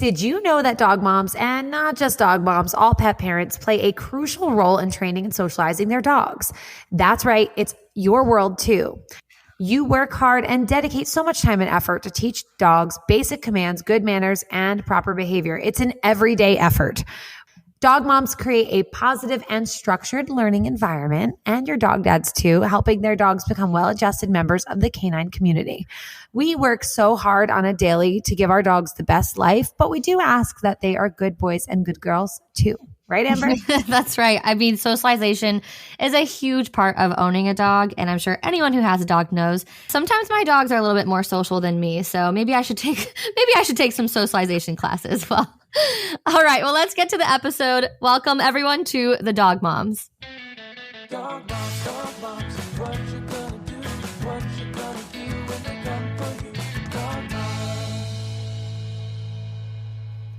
Did you know that dog moms, and not just dog moms, all pet parents play a crucial role in training and socializing their dogs? That's right. It's your world too. You work hard and dedicate so much time and effort to teach dogs basic commands, good manners, and proper behavior. It's an everyday effort. Dog moms create a positive and structured learning environment, and your dog dads too, helping their dogs become well-adjusted members of the canine community. We work so hard on a daily to give our dogs the best life, but we do ask that they are good boys and good girls too. Right, Amber? That's right. I mean, socialization is a huge part of owning a dog, and I'm sure anyone who has a dog knows. Sometimes my dogs are a little bit more social than me, so maybe I should take some socialization classes. Well, all right. Well, let's get to the episode. Welcome everyone to the Dog Moms. Dog moms, what you gonna do? What you gonna do when they come for you? Dog moms.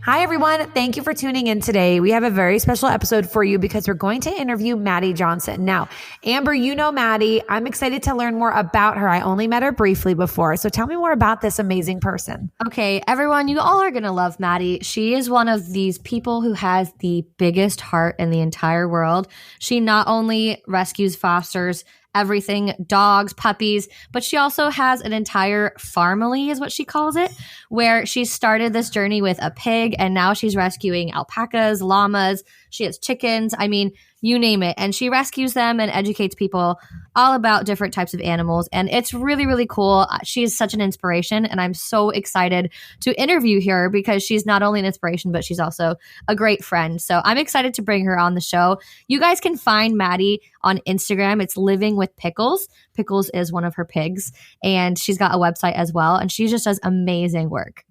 Hi, everyone. Thank you for tuning in today. We have a very special episode for you because we're going to interview Maddie Johnson. Now, Amber, you know Maddie. I'm excited to learn more about her. I only met her briefly before. So tell me more about this amazing person. Okay, everyone, you all are going to love Maddie. She is one of these people who has the biggest heart in the entire world. She not only rescues, fosters, everything, dogs, puppies, but she also has an entire family is what she calls it, where she started this journey with a pig and now she's rescuing alpacas, llamas, she has chickens, I mean, you name it. And she rescues them and educates people all about different types of animals. And it's really, really cool. She is such an inspiration. And I'm so excited to interview her because she's not only an inspiration, but she's also a great friend. So I'm excited to bring her on the show. You guys can find Maddie on Instagram. It's Living with Pickles. Pickles is one of her pigs. And she's got a website as well. And she just does amazing work.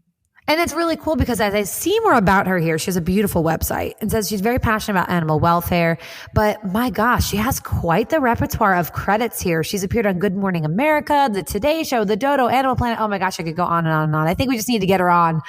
And it's really cool because as I see more about her here, she has a beautiful website and says she's very passionate about animal welfare. But my gosh, she has quite the repertoire of credits here. She's appeared on Good Morning America, The Today Show, The Dodo, Animal Planet. Oh my gosh, I could go on and on and on. I think we just need to get her on.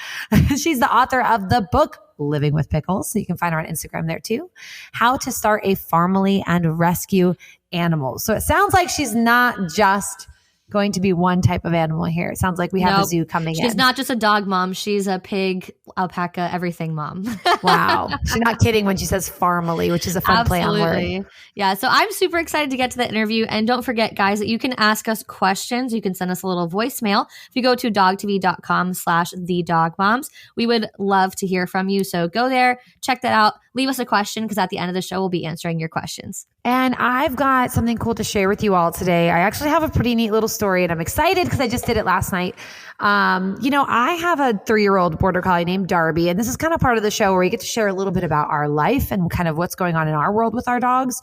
She's the author of the book, Living with Pickles. So you can find her on Instagram there too. How to Start a Family and Rescue Animals. So it sounds like she's not just going to be one type of animal here. It sounds like we have a zoo coming in. She's not just a dog mom. She's a pig, alpaca, everything mom. Wow. She's not kidding when she says family, which is a fun play on word. Yeah. So I'm super excited to get to the interview. And don't forget, guys, that you can ask us questions. You can send us a little voicemail. If you go to dogtv.com/thedogmoms, we would love to hear from you. So go there, check that out. Leave us a question because at the end of the show, we'll be answering your questions. And I've got something cool to share with you all today. I actually have a pretty neat little story and I'm excited because I just did it last night. I have a 3-year-old border collie named Darby, and this is kind of part of the show where we get to share a little bit about our life and kind of what's going on in our world with our dogs.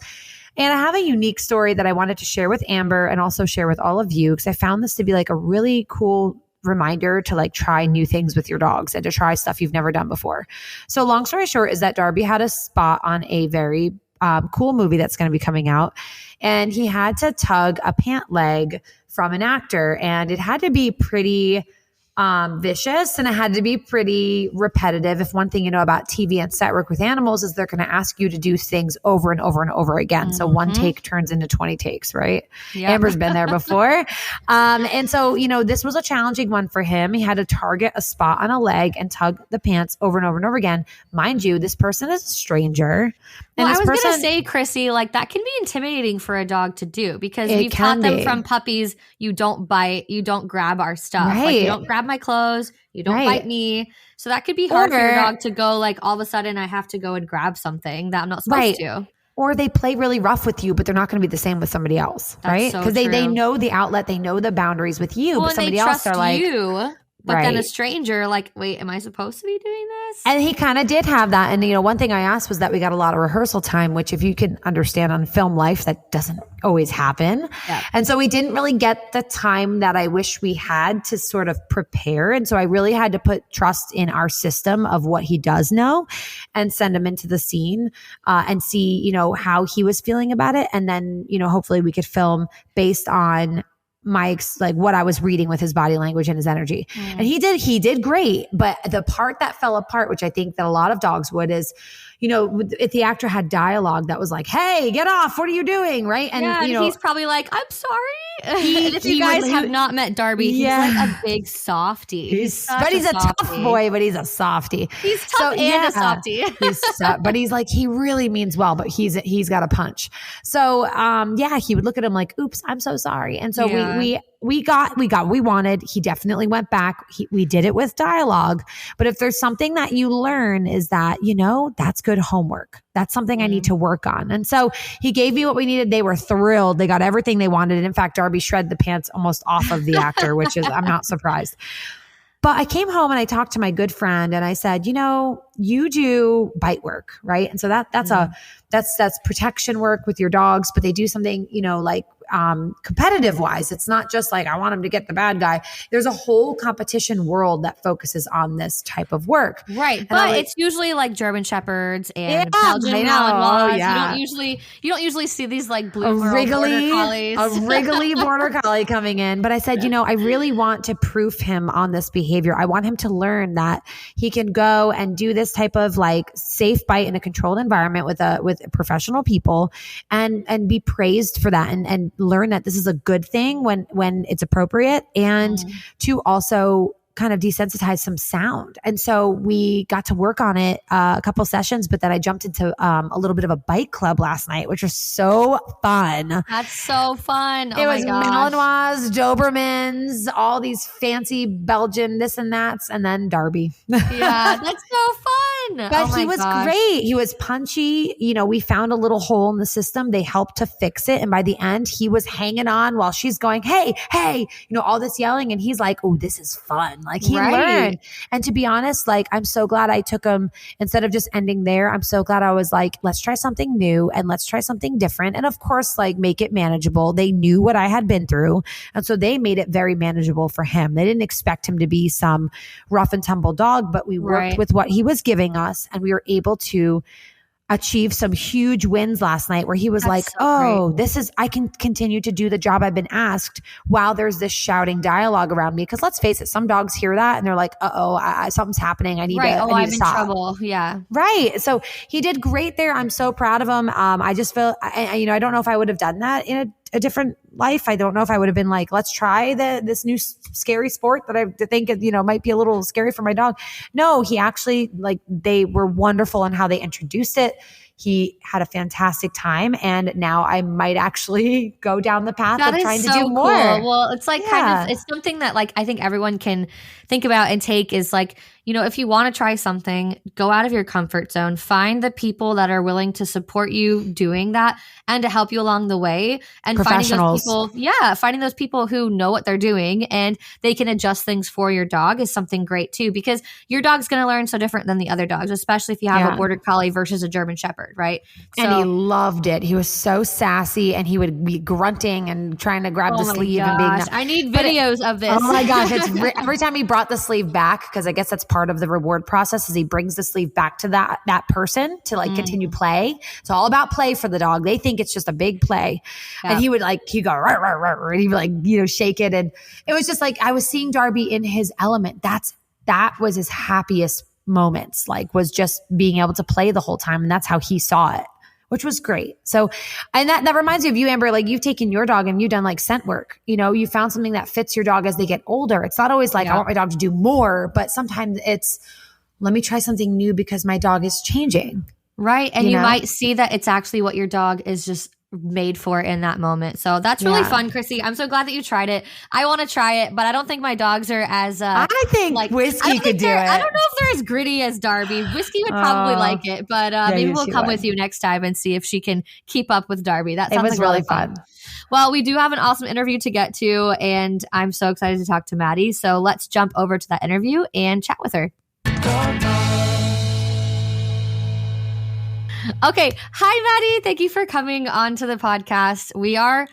And I have a unique story that I wanted to share with Amber and also share with all of you because I found this to be like a really cool reminder to like try new things with your dogs and to try stuff you've never done before. So long story short is that Darby had a spot on a very cool movie that's going to be coming out. And he had to tug a pant leg from an actor, and it had to be pretty vicious and it had to be pretty repetitive. If one thing you know about TV and set work with animals is they're going to ask you to do things over and over and over again. Mm-hmm. So one take turns into 20 takes, right? Yep. Amber's been there before. And so, this was a challenging one for him. He had to target a spot on a leg and tug the pants over and over and over again. Mind you, this person is a stranger. Well, I was going to say, Chrissy, like that can be intimidating for a dog to do because we've taught them from puppies, you don't bite, you don't grab our stuff. Right. Like you don't grab my clothes, you don't bite me. So that could be hard for your dog to go like all of a sudden I have to go and grab something that I'm not supposed to. Or they play really rough with you, but they're not going to be the same with somebody else, right? Because they know the outlet, they know the boundaries with you, but somebody else are like you. But then a stranger, like, wait, am I supposed to be doing this? And he kind of did have that. And, one thing I asked was that we got a lot of rehearsal time, which if you can understand on film life, that doesn't always happen. Yeah. And so we didn't really get the time that I wish we had to sort of prepare. And so I really had to put trust in our system of what he does know and send him into the scene and see, how he was feeling about it. And then, hopefully we could film based on like what I was reading with his body language and his energy. And he did great. But the part that fell apart, which I think that a lot of dogs would, is, if the actor had dialogue that was like, "Hey, get off. What are you doing?" Right. And, he's probably like, "I'm sorry." And if you guys have not met Darby, he's like a big softie. He's a tough boy, but he's a softie. He's tough and a softie. But he's like, he really means well, but he's got a punch. So, he would look at him like, "Oops, I'm so sorry." And so we got what we wanted. He definitely went back. We did it with dialogue. But if there's something that you learn is that, that's good homework. That's something I need to work on. And so he gave me what we needed. They were thrilled. They got everything they wanted. And in fact, Darby shredded the pants almost off of the actor, which is, I'm not surprised. But I came home and I talked to my good friend and I said, you do bite work, right? And so that's protection work with your dogs, but they do something, like competitive wise. It's not just like, I want him to get the bad guy. There's a whole competition world that focuses on this type of work. Right. And but it's usually like German Shepherds and Belgian Malinois. You don't usually see these like blue border collies. A wriggly border collie coming in. But I said, I really want to proof him on this behavior. I want him to learn that he can go and do this type of like safe bite in a controlled environment with professional people and be praised for that and learn that this is a good thing when it's appropriate, and to also kind of desensitize some sound. And so we got to work on it a couple sessions, but then I jumped into a little bit of a bike club last night, which was so fun. That's so fun. It was Malinois, Dobermans, all these fancy Belgian this and that's, and then Darby. Yeah, that's so fun. But he was great. He was punchy. We found a little hole in the system. They helped to fix it. And by the end, he was hanging on while she's going, hey, all this yelling. And he's like, oh, this is fun. Like he learned. And to be honest, like, I'm so glad I took him instead of just ending there. I'm so glad I was like, let's try something new and let's try something different. And of course, like make it manageable. They knew what I had been through. And so they made it very manageable for him. They didn't expect him to be some rough and tumble dog, but we worked with what he was giving us and we were able to achieve some huge wins last night where he was I can continue to do the job I've been asked while there's this shouting dialogue around me. Cause let's face it, some dogs hear that and they're like, something's happening. I need to I'm in stop. trouble. Yeah. Right. So he did great there. I'm so proud of him. I just feel, I don't know if I would have done that in a different life. I don't know if I would have been like, let's try this new scary sport that I think, might be a little scary for my dog. No, he actually, they were wonderful in how they introduced it. He had a fantastic time. And now I might actually go down the path of trying to do more. Well, it's like it's something that like, I think everyone can think about and take is like, if you want to try something, go out of your comfort zone, find the people that are willing to support you doing that and to help you along the way, and finding those people who know what they're doing and they can adjust things for your dog is something great too, because your dog's going to learn so different than the other dogs, especially if you have a border collie versus a German shepherd, right? And he loved it. He was so sassy and he would be grunting and trying to grab the sleeve and being I need videos of this. Oh my gosh, every time he brought the sleeve back, because I guess that's part of the reward process, is he brings the sleeve back to that person to continue play. It's all about play for the dog. They think it's just a big play. And he would he'd go rah, rah, rah, and he would shake it, and it was just like I was seeing Darby in his element. That was his happiest moments, was just being able to play the whole time, and that's how he saw it, which was great. So, and that reminds me of you, Amber, you've taken your dog and you've done scent work. You found something that fits your dog as they get older. It's not always I want my dog to do more, but sometimes it's, let me try something new because my dog is changing. Right. And you might see that it's actually what your dog is just made for in that moment. So that's really fun, Chrissy. I'm so glad that you tried it. I want to try it, but I don't think my dogs are as I think Whiskey could do it. I don't know if they're as gritty as Darby. Whiskey would probably like it, but maybe we'll come with you next time and see if she can keep up with Darby. That sounds really fun. Well, we do have an awesome interview to get to, and I'm so excited to talk to Maddie. So let's jump over to that interview and chat with her. Okay. Hi, Maddie. Thank you for coming on to the podcast. We are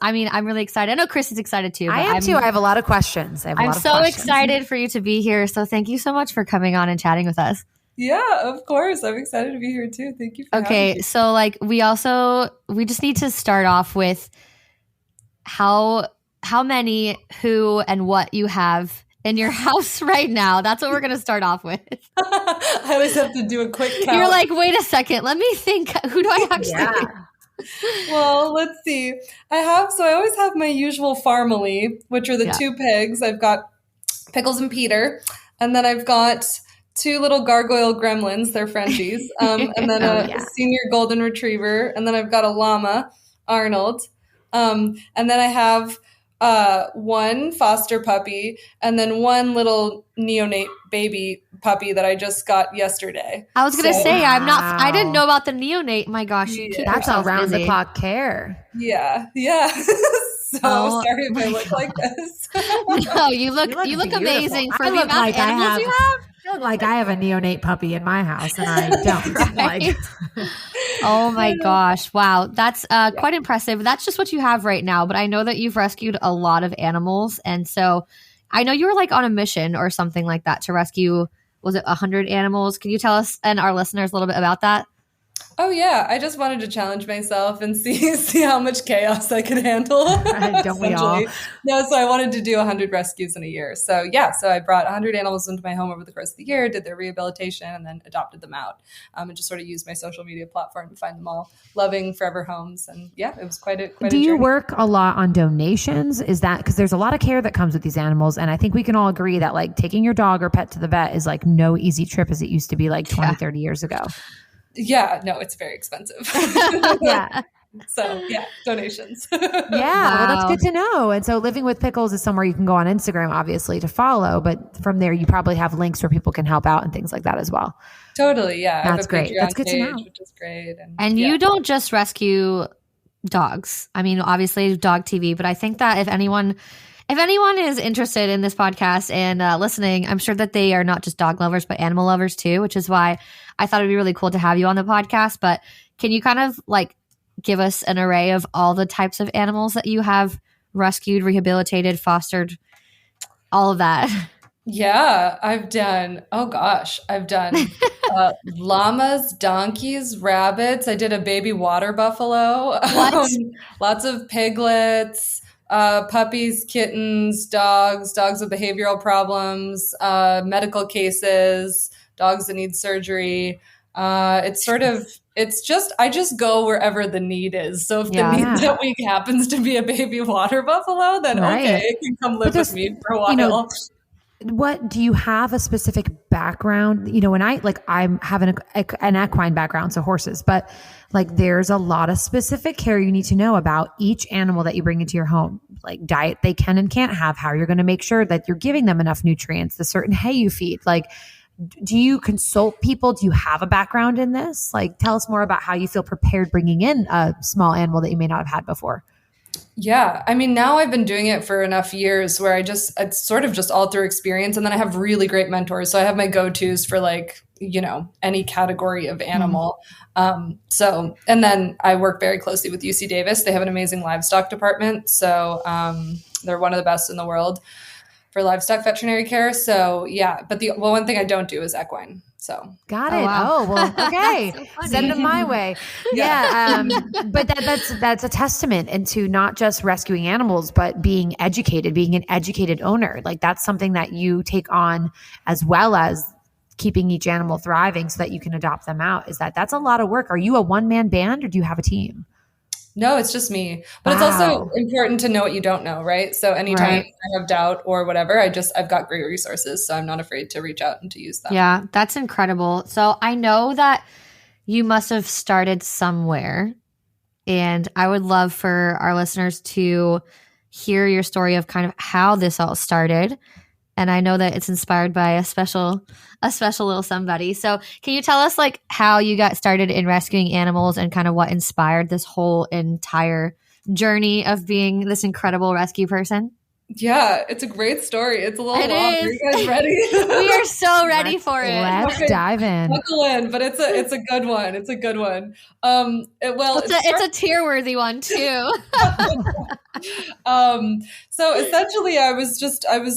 I'm really excited. I know Chris is excited too. I am too. I have a lot of questions. I'm so excited for you to be here. So thank you so much for coming on and chatting with us. Yeah, of course. I'm excited to be here too. Thank you for having me. So we just need to start off with how how many, who, and what you have in your house right now. That's what we're going to start off with. I always have to do a quick count. You're like, wait a second. Let me think. Who do I actually Well, let's see. I always have my usual family, which are the two pigs. I've got Pickles and Peter, and then I've got 2 little gargoyle gremlins. They're Frenchies, and then a senior golden retriever, and then I've got a llama, Arnold, and then I have 1 foster puppy, and then 1 little neonate baby puppy that I just got yesterday. I was going to say, I didn't know about the neonate. My gosh, you keep that's yourself around busy. the clock care. Yeah. So sorry if I look like this. No, you look beautiful. amazing for I the look amount like of animals you have. I look like I have a neonate puppy in my house, and I don't. Like, oh my gosh. Wow. That's quite impressive. That's just what you have right now. But I know that you've rescued a lot of animals. And so I know you were like on a mission or something like that to rescue, was it 100 animals? Can you tell us and our listeners a little bit about that? Oh yeah, I just wanted to challenge myself and see how much chaos I could handle. Don't we all? No, so I wanted to do 100 rescues in a year. So yeah, so I brought 100 animals into my home over the course of the year, did their rehabilitation, and then adopted them out. And just sort of used my social media platform to find them all loving forever homes. And yeah, it was quite a Do you journey. work a lot on donations? Is that because there's a lot of care that comes with these animals, and I think we can all agree that like taking your dog or pet to the vet is like no easy trip as it used to be like 20, 30 years ago. Yeah, no, it's very expensive. Yeah. So yeah, donations. Yeah, well, that's good to know. And so Living with Pickles is somewhere you can go on Instagram, obviously, to follow. But from there, you probably have links where people can help out and things like that as well. Totally, yeah. That's great. That's good to know. Which is great. And you don't just rescue dogs. I mean, obviously dog TV, but I think that if anyone is interested in this podcast and listening, I'm sure that they are not just dog lovers, but animal lovers too, which is why I thought it'd be really cool to have you on the podcast. But can you kind of like give us an array of all the types of animals that you have rescued, rehabilitated, fostered, all of that? Yeah, I've done llamas, donkeys, rabbits. I did a baby water buffalo. What? Lots of piglets, puppies, kittens, dogs with behavioral problems, medical cases, dogs that need surgery. I just go wherever the need is. So if the need that week happens to be a baby water buffalo, then okay, it can come live with me for a while. What do you have a specific background? When I'm having an equine background, so horses, but like there's a lot of specific care you need to know about each animal that you bring into your home, like diet they can and can't have, how you're going to make sure that you're giving them enough nutrients, the certain hay you feed. Like, do you consult people? Do you have a background in this? Like, tell us more about how you feel prepared bringing in a small animal that you may not have had before. Yeah. I mean, now I've been doing it for enough years where it's sort of just all through experience. And then I have really great mentors. So I have my go-tos for like, any category of animal. And then I work very closely with UC Davis. They have an amazing livestock department. So they're one of the best in the world for livestock veterinary care. So yeah, but one thing I don't do is equine. So got it. Wow. Oh, well, okay. So send them my way. Yeah. But that's a testament into not just rescuing animals, but being educated, being an educated owner. Like that's something that you take on as well as keeping each animal thriving so that you can adopt them out. That's a lot of work. Are you a one-man band or do you have a team? No, it's just me. But It's also important to know what you don't know, right? So anytime I have doubt or whatever, I've got great resources. So I'm not afraid to reach out and to use them. Yeah, that's incredible. So I know that you must have started somewhere. And I would love for our listeners to hear your story of kind of how this all started. And I know that it's inspired by a special little somebody. So can you tell us like how you got started in rescuing animals and kind of what inspired this whole entire journey of being this incredible rescue person? Yeah, it's a great story. It's a little long. Are you guys ready? We are so ready for it. Let's dive in. Buckle in, but it's a good one. It's a good one. It's a tear-worthy one too. So essentially I was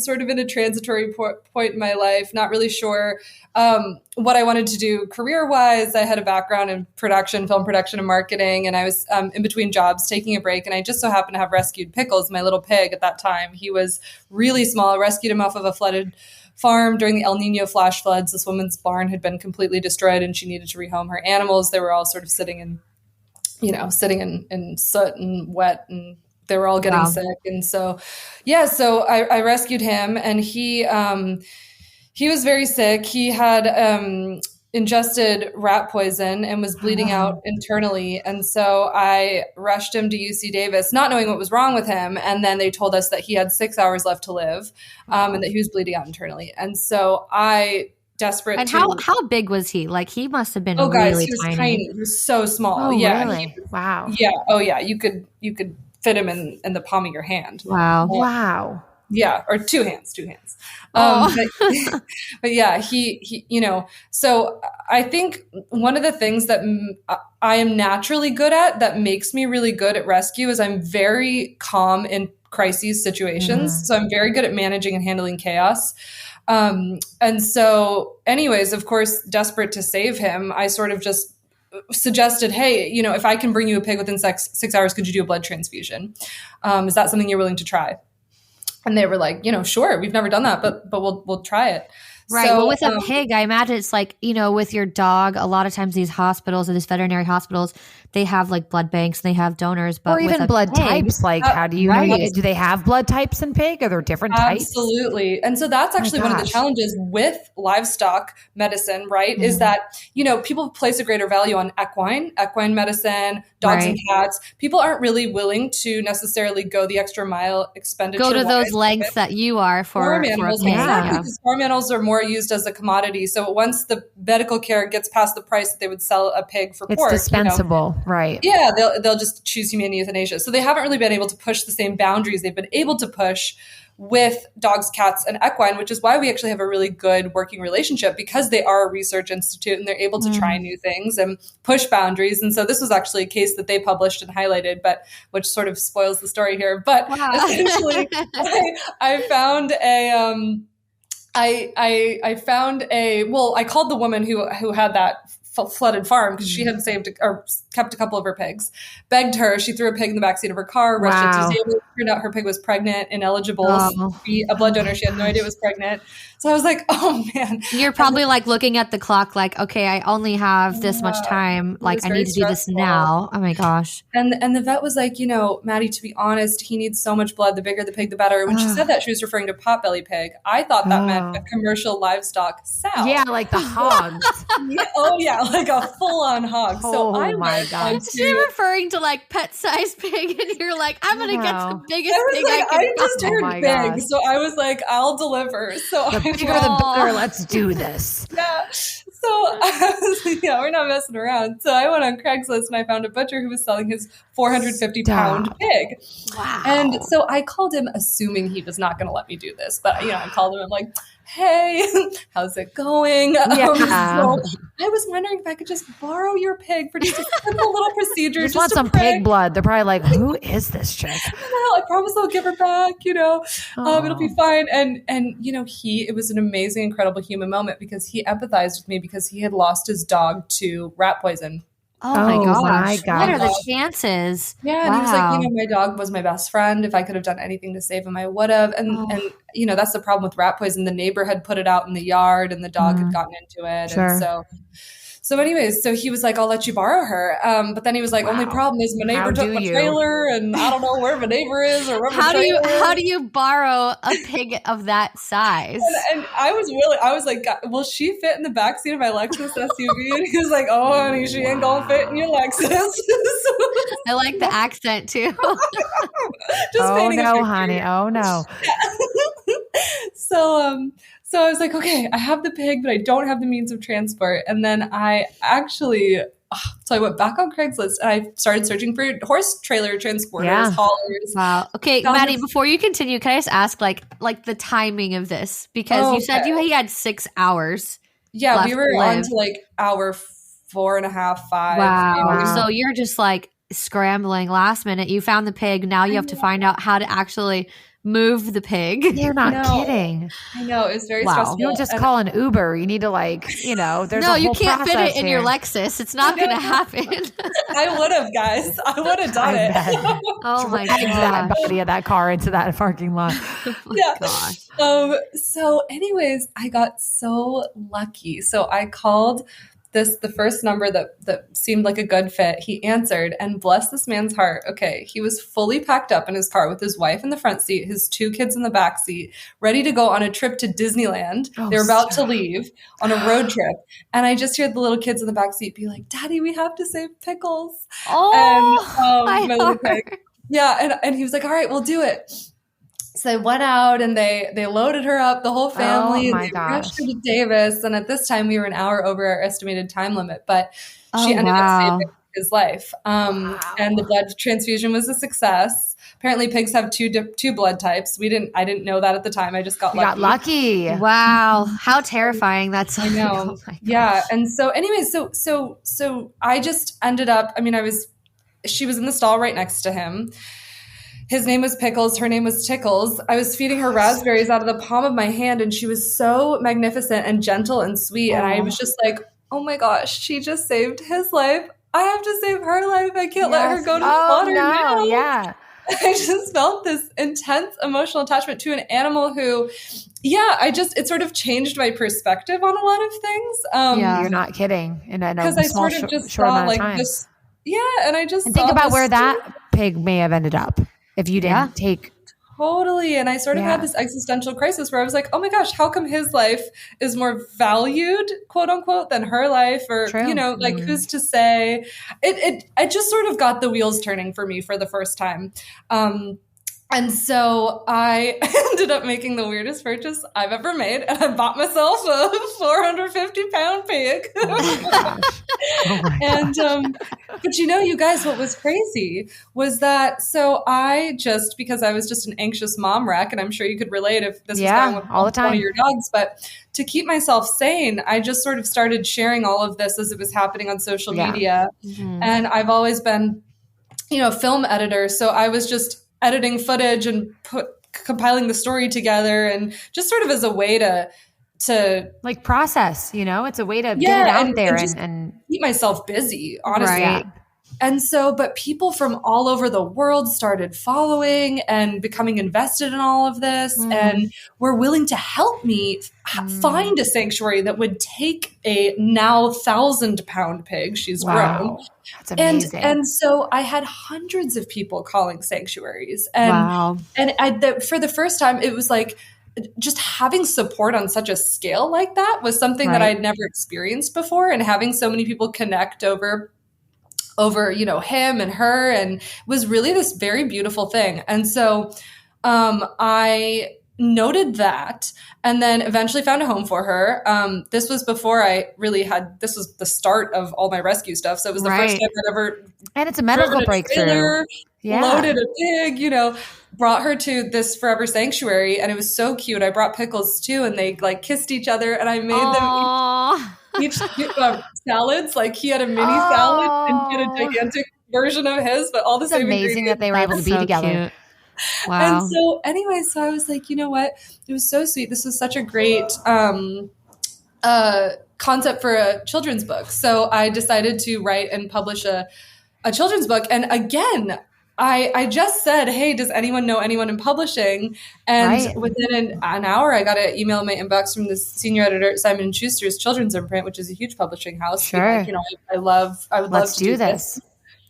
sort of in a transitory point in my life, not really sure what I wanted to do career-wise. I had a background in production, film production and marketing, and I was in between jobs taking a break, and I just so happened to have rescued Pickles, my little pig at that time. He was really small. I rescued him off of a flooded farm during the El Nino flash floods. This woman's barn had been completely destroyed, and she needed to rehome her animals. They were all sort of sitting in soot and wet, and they were all getting sick. And so, so I rescued him, and he was very sick. He had ingested rat poison and was bleeding out internally. And so I rushed him to UC Davis, not knowing what was wrong with him. And then they told us that he had 6 hours left to live, and that he was bleeding out internally. And so desperate. And how big was he? Like, he must have been he was tiny. tiny. He was so small. Oh, yeah. really? Wow. Yeah. Oh, yeah. You could fit him in the palm of your hand. Wow. Yeah, or two hands. But yeah, he so I think one of the things that I am naturally good at that makes me really good at rescue is I'm very calm in crises situations. So I'm very good at managing and handling chaos. And so anyways, of course, desperate to save him, I sort of just suggested, hey, if I can bring you a pig within 6 hours, could you do a blood transfusion? Is that something you're willing to try? And they were like, sure, we've never done that, but we'll try it. Right. So, well, with a pig, I imagine it's like, with your dog, a lot of times these hospitals or these veterinary hospitals, they have like blood banks and they have donors. But or even blood types. Like, how do you know? Do they have blood types in pig? Are there different types? Absolutely. And so that's actually one of the challenges with livestock medicine, right? Is that, people place a greater value on equine medicine, dogs and cats. People aren't really willing to necessarily go the extra mile expenditure. Go to those lengths that you are for farm animals. Exactly, because farm animals are more used as a commodity. So once the medical care gets past the price that they would sell a pig for pork, it's dispensable. Right. Yeah, they'll just choose humane euthanasia. So they haven't really been able to push the same boundaries they've been able to push with dogs, cats, and equine, which is why we actually have a really good working relationship, because they are a research institute and they're able to try new things and push boundaries. And so this was actually a case that they published and highlighted, but which sort of spoils the story here. But essentially, I found I called the woman who had that flooded farm, because she had saved or kept a couple of her pigs, begged her. She threw a pig in the backseat of her car, rushed it to Zambia. Turned out her pig was pregnant, ineligible to be a blood donor. She had no idea it was pregnant. So I was like, oh man. You're probably like looking at the clock like, okay, I only have this much time. Like, I need to do this now. Oh my gosh. And the vet was like, Maddie, to be honest, he needs so much blood. The bigger the pig, the better. When she said that, she was referring to potbelly pig. I thought that meant a commercial livestock sow. Yeah, like the hogs. Like a full-on hog. So I my God. You're referring to like pet-sized pig, and you're like, I'm going to get the biggest pig I can. I just heard big. God. So I was like, I'll deliver. So the bigger the better. Let's do this. Yeah. So we're not messing around. So I went on Craigslist and I found a butcher who was selling his 450-pound pig. Wow. And so I called him, assuming he was not going to let me do this. But, I called him. I'm like, hey, how's it going? So I was wondering if I could just borrow your pig for just a simple little procedure. Just want some pig blood. They're probably like, who is this chick? I promise I'll give her back, it'll be fine. And it was an amazing, incredible human moment, because he empathized with me because he had lost his dog to rat poison. Oh my gosh. What are the chances? Yeah. And he was like, my dog was my best friend. If I could have done anything to save him, I would have. And that's the problem with rat poison. The neighbor had put it out in the yard and the dog had gotten into it. Sure. And so anyways, so he was like, I'll let you borrow her. But then he was like, only problem is my neighbor took my trailer and I don't know where my neighbor is or where my trailer is. How do you borrow a pig of that size? And I was like, will she fit in the backseat of my Lexus SUV? And he was like, oh, honey, she ain't gonna fit in your Lexus. I like the accent too. Oh no, honey. Oh no. So I was like, okay, I have the pig, but I don't have the means of transport. And then I went back on Craigslist and I started searching for horse trailer transporters, haulers. Wow. Okay, Maddie, before you continue, can I just ask like the timing of this? Because you said he had 6 hours. Yeah, we were on to like hour 4.5, 5. Wow. So you're just like, scrambling last minute. You found the pig. Now you have to find out how to actually move the pig. You're not No. kidding. I know, it's very Wow. stressful. You don't just call an Uber. You need to there's No, a you whole can't fit process it in your here. Lexus. It's not going to happen. I would have, guys. I would have done I it. bet. Oh my Drag that gosh. body of that car into that parking lot. Oh my Yeah. gosh. So anyways, I got so lucky. So I called the first number that seemed like a good fit. He answered, and bless this man's heart. Okay. He was fully packed up in his car with his wife in the front seat, his 2 kids in the back seat, ready to go on a trip to Disneyland. Oh, They're about to stop. leave on a road trip. And I just heard the little kids in the back seat be like, Daddy, we have to save Pickles. Oh, my my little heart. pig. Yeah. And he was like, all right, we'll do it. So they went out and they loaded her up, the whole family. Oh my They rushed gosh. her to Davis. And at this time, we were an hour over our estimated time limit, but she Oh, ended wow. up saving his life. Wow. And the blood transfusion was a success. Apparently, pigs have two blood types. I didn't know that at the time. I just got You got lucky. Wow. How terrifying. That's I know. Oh my gosh. Yeah. And so anyway, so I just ended up, she was in the stall right next to him. His name was Pickles. Her name was Tickles. I was feeding her raspberries out of the palm of my hand, and she was so magnificent and gentle and sweet. And I was just like, oh my gosh, she just saved his life. I have to save her life. I can't let her go to the slaughter now. Yeah. I just felt this intense emotional attachment to an animal who, it sort of changed my perspective on a lot of things. Yeah. You're not kidding. And I know Because I small, sort of just short saw amount of like time. this. Yeah. And I just And think saw about this where story. that pig may have ended up if you didn't take. Totally. And I sort of Yeah. had this existential crisis where I was like, oh my gosh, how come his life is more valued, quote unquote, than her life? Or, True. who's to say? I just sort of got the wheels turning for me for the first time. And so I ended up making the weirdest purchase I've ever made. And I bought myself a 450-pound pig. Oh my And, but you guys, what was crazy was that, so I just, because I was just an anxious mom wreck, and I'm sure you could relate if this Yeah, was going with all the one time. of your dogs, but to keep myself sane, I just sort of started sharing all of this as it was happening on social Yeah. media. Mhm. And I've always been, a film editor. So I was just editing footage and compiling the story together, and just sort of as a way to Like process, it's a way to Yeah, get it out and there just and keep myself busy, honestly. Right. And so, but people from all over the world started following and becoming invested in all of this, and were willing to help me find a sanctuary that would take a now 1,000-pound pig. She's grown. wow. That's amazing. And so I had hundreds of people calling sanctuaries. And Wow. and for the first time, it was like just having support on such a scale like that was something that Right. I'd never experienced before. And having so many people connect over him and her, and was really this very beautiful thing. And so I noted that, and then eventually found a home for her. This was before this was the start of all my rescue stuff. So it was the first Right. time I'd ever and it's a medical driven a breakthrough. trailer, Yeah. loaded a pig, brought her to this forever sanctuary. And it was so cute. I brought Pickles too, and they like kissed each other, and I made them Aw. each salads. Like he had a mini salad, and he had a gigantic version of his, but all the It's same amazing that ingredients. they were able to be So together. cute. Wow. And so anyway, so I was like, you know what? It was so sweet. This was such a great concept for a children's book. So I decided to write and publish a children's book. And again, I just said, hey, does anyone know anyone in publishing? And Right. within an hour, I got an email in my inbox from the senior editor at Simon & Schuster's Children's Imprint, which is a huge publishing house. Sure. Like, I would love Let's to do this.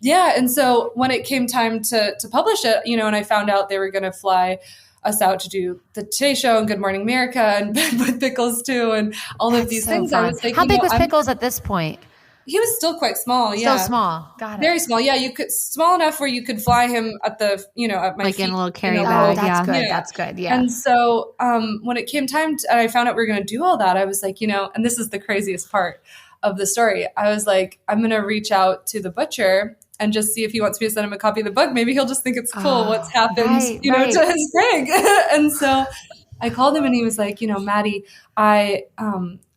Yeah. And so when it came time to publish it, and I found out they were going to fly us out to do the Today Show and Good Morning America and with Pickles too, and all of these So things. fun. I was like, how big was Pickles at this point? He was still quite small. Yeah. So small. Got it. Very small. Yeah. You could, small enough where you could fly him at the, at my Like feet. in a little carry Oh, bag. that's Yeah. good. Yeah. That's good. Yeah. And so when it came time and I found out we were going to do all that, I was like, and this is the craziest part of the story. I was like, I'm going to reach out to the butcher and just see if he wants me to send him a copy of the book. Maybe he'll just think it's cool what's happened, right. to his pig. And so I called him, and he was like, Maddie, I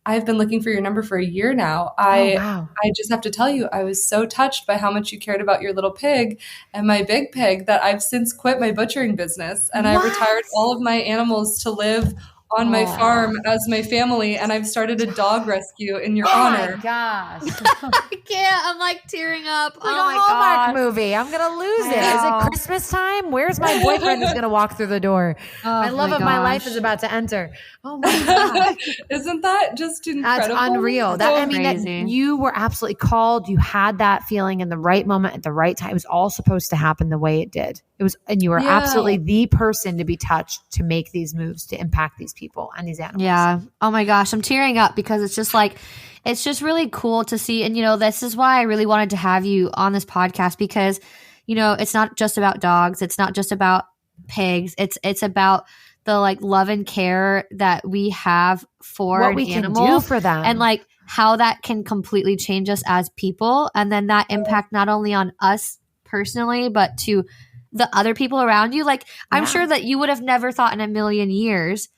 I've been looking for your number for a year now. Wow. I just have to tell you, I was so touched by how much you cared about your little pig and my big pig that I've since quit my butchering business, and I retired all of my animals to live on my farm as my family, and I've started a dog rescue in your honor. Oh my gosh. I can't. I'm like tearing up. Like a Hallmark movie. I'm going to lose it. Is it Christmas time? Where's my boyfriend who's going to walk through the door? My love of my life is about to enter. Oh my God. Isn't that just incredible? That's unreal. That you were absolutely called. You had that feeling in the right moment at the right time. It was all supposed to happen the way it did. It was, and you were absolutely the person to be touched to make these moves, to impact these people and these animals. Yeah. Oh my gosh. I'm tearing up because it's just like, it's just really cool to see. And, this is why I really wanted to have you on this podcast because, it's not just about dogs. It's not just about pigs. It's about the like love and care that we have for what we animals can do for them, and like how that can completely change us as people. And then that impact not only on us personally, but to the other people around you. Like, I'm sure that you would have never thought in a million years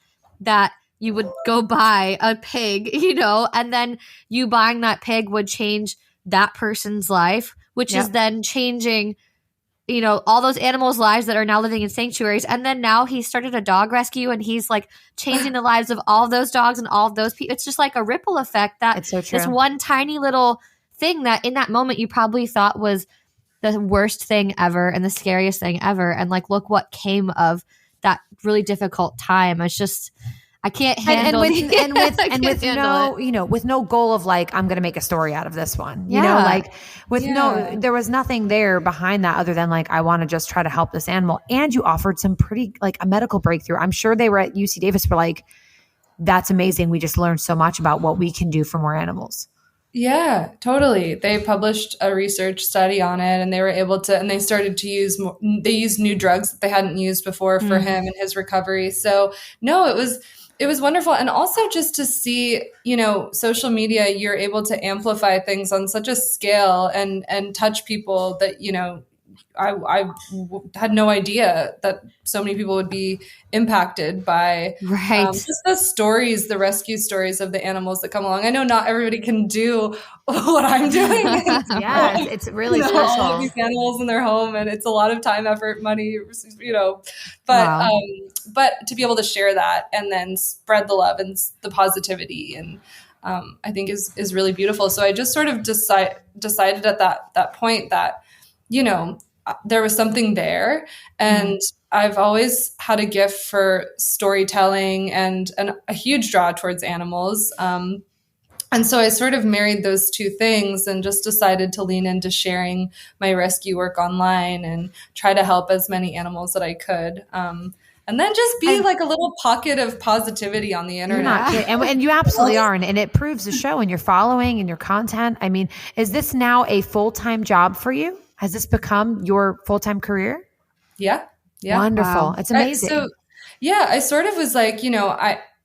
that you would go buy a pig, and then you buying that pig would change that person's life, which is then changing, all those animals' lives that are now living in sanctuaries. And then now he started a dog rescue and he's like changing the lives of all of those dogs and all of those people. It's just like a ripple effect that it's so true. This one tiny little thing that in that moment you probably thought was the worst thing ever and the scariest thing ever. And like, look what came of that really difficult time. It's just, I can't handle with no goal of like, I'm going to make a story out of this one, there was nothing there behind that other than like, I want to just try to help this animal. And you offered some pretty like a medical breakthrough. I'm sure they were at UC Davis for like, that's amazing. We just learned so much about what we can do for more animals. Yeah, totally. They published a research study on it and they were able to, and they started to use they used new drugs that they hadn't used before for him and his recovery. So no, it was wonderful. And also just to see, social media, you're able to amplify things on such a scale and touch people that, I had no idea that so many people would be impacted by just the stories, the rescue stories of the animals that come along. I know not everybody can do what I'm doing. It's really special. All of these animals in their home, and it's a lot of time, effort, money, but to be able to share that and then spread the love and the positivity and I think is really beautiful. So I just sort of decided at that point that, there was something there, and I've always had a gift for storytelling and a huge draw towards animals. And so I sort of married those two things and just decided to lean into sharing my rescue work online and try to help as many animals that I could. And then just be like a little pocket of positivity on the internet. And you absolutely are. And it proves the show and your following and your content. I mean, is this now a full-time job for you? Has this become your full-time career? Yeah. Wonderful. Wow. It's amazing. I sort of was like,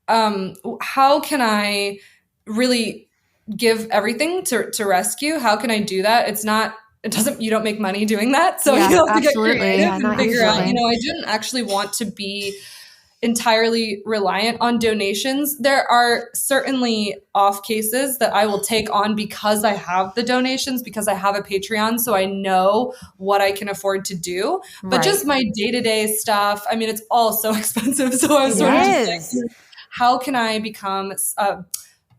how can I really give everything to rescue? How can I do that? You don't make money doing that. So you have to get creative and figure out, I didn't actually want to be entirely reliant on donations. There are certainly off cases that I will take on because I have the donations, because I have a Patreon. So I know what I can afford to do, but just my day-to-day stuff, I mean, it's all so expensive. So I was sort of just like, how can I become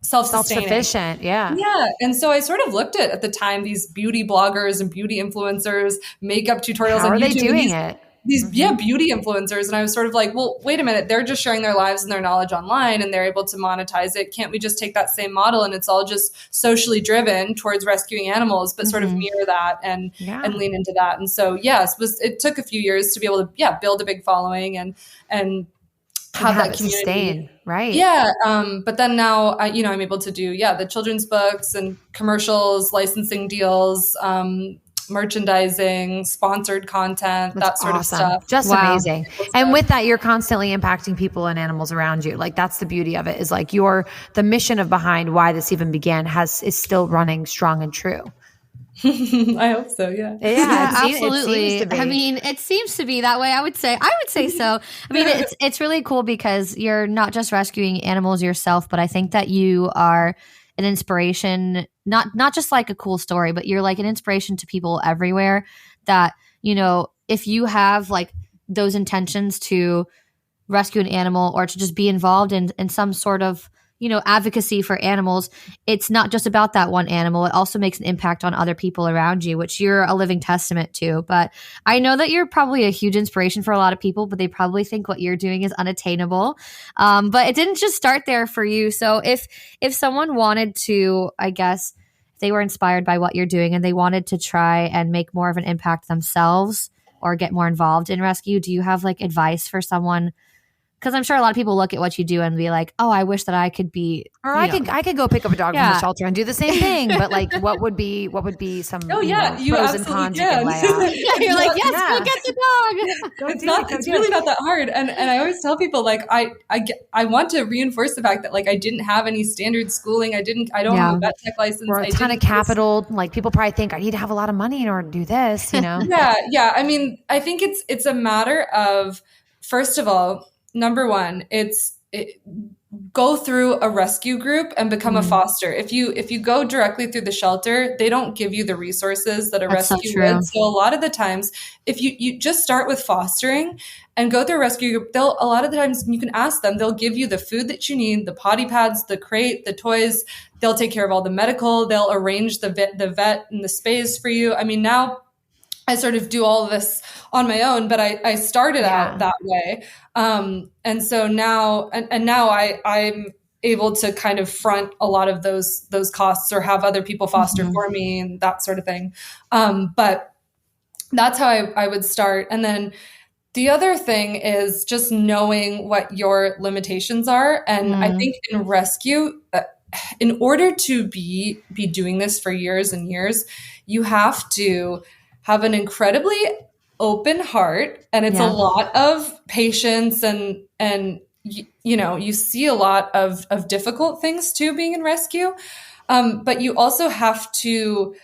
self-sufficient? Yeah. And so I sort of looked at the time, these beauty bloggers and beauty influencers, makeup tutorials How on are YouTube. They doing it? These beauty influencers. And I was sort of like, well, wait a minute, they're just sharing their lives and their knowledge online and they're able to monetize it. Can't we just take that same model and it's all just socially driven towards rescuing animals, but sort of mirror that and lean into that. And so it took a few years to be able to build a big following and have that community sustain, right? But then now I'm able to do the children's books and commercials, licensing deals, merchandising, sponsored content, that sort of stuff. Just amazing. And with that, you're constantly impacting people and animals around you. Like that's the beauty of it, is like the mission of behind why this even began is still running strong and true. I hope so. Yeah. Yeah, absolutely. It seems to be. I mean, it seems to be that way. I would say so. I mean, it's really cool because you're not just rescuing animals yourself, but I think that you are an inspiration, not just like a cool story, but you're like an inspiration to people everywhere that, if you have like those intentions to rescue an animal or to just be involved in some sort of advocacy for animals, it's not just about that one animal. It also makes an impact on other people around you, which you're a living testament to. But I know that you're probably a huge inspiration for a lot of people, but they probably think what you're doing is unattainable. But it didn't just start there for you. So if someone wanted to, I guess, if they were inspired by what you're doing and they wanted to try and make more of an impact themselves or get more involved in rescue, do you have like advice for someone? Because I'm sure a lot of people look at what you do and be like, "Oh, I wish that I could be." Or I could go pick up a dog from the shelter and do the same thing. But like, what would be some you pros and cons you could lay out? You're like, yes, go get the dog. It's really not that hard. And I always tell people like I want to reinforce the fact that like I didn't have any standard schooling. I don't have a vet tech license. Or a ton of capital. Like people probably think I need to have a lot of money in order to do this. Yeah. I mean, I think it's a matter of, first of all, number one, go through a rescue group and become a foster. If you go directly through the shelter, they don't give you the resources that a rescue would. So a lot of the times, if you just start with fostering and go through a rescue group, a lot of the times you can ask them, they'll give you the food that you need, the potty pads, the crate, the toys. They'll take care of all the medical. They'll arrange the vet and the spays for you. I mean, now I sort of do all of this on my own, but I started out that way. And so now, and now I'm able to kind of front a lot of those costs or have other people foster for me and that sort of thing. But that's how I would start. And then the other thing is just knowing what your limitations are. And I think in rescue, in order to be doing this for years and years, you have to have an incredibly open heart, and it's a lot of patience and you see a lot of difficult things too being in rescue. But you also have to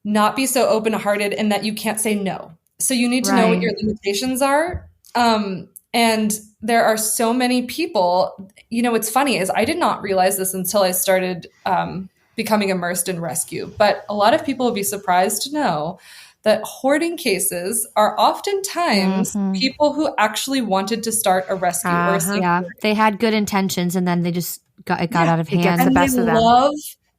not be so open-hearted in that you can't say no. So you need to know what your limitations are. And there are so many people, what's funny is I did not realize this until I started becoming immersed in rescue. But a lot of people will be surprised to know that hoarding cases are oftentimes people who actually wanted to start a rescue or something. Yeah, they had good intentions and then they just got out of hand. It gets the best of them. Love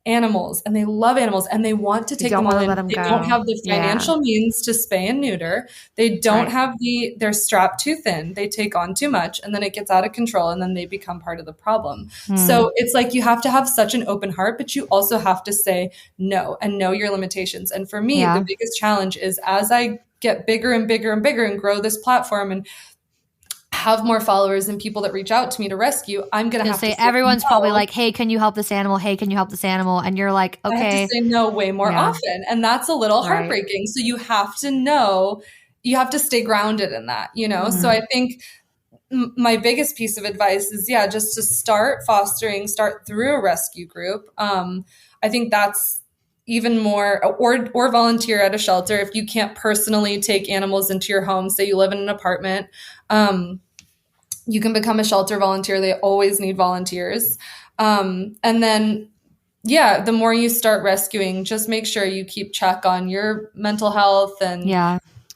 animals and they love animals and they want to take them all in. They don't have the financial means to spay and neuter. They don't have they're strapped too thin. They take on too much and then it gets out of control and then they become part of the problem. So it's like you have to have such an open heart, but you also have to say no and know your limitations. And for me, the biggest challenge is as I get bigger and bigger and bigger and grow this platform and have more followers and people that reach out to me to rescue, I'm going to have to say everyone's probably like, hey, can you help this animal? Hey, can you help this animal? And you're like, okay. I have to say no way more often. And that's a little heartbreaking. So you have to know, you have to stay grounded in that, So I think my biggest piece of advice is, just to start fostering, start through a rescue group. I think that's even more, or volunteer at a shelter if you can't personally take animals into your home. Say you live in an apartment, you can become a shelter volunteer. They always need volunteers. And then, the more you start rescuing, just make sure you keep check on your mental health. And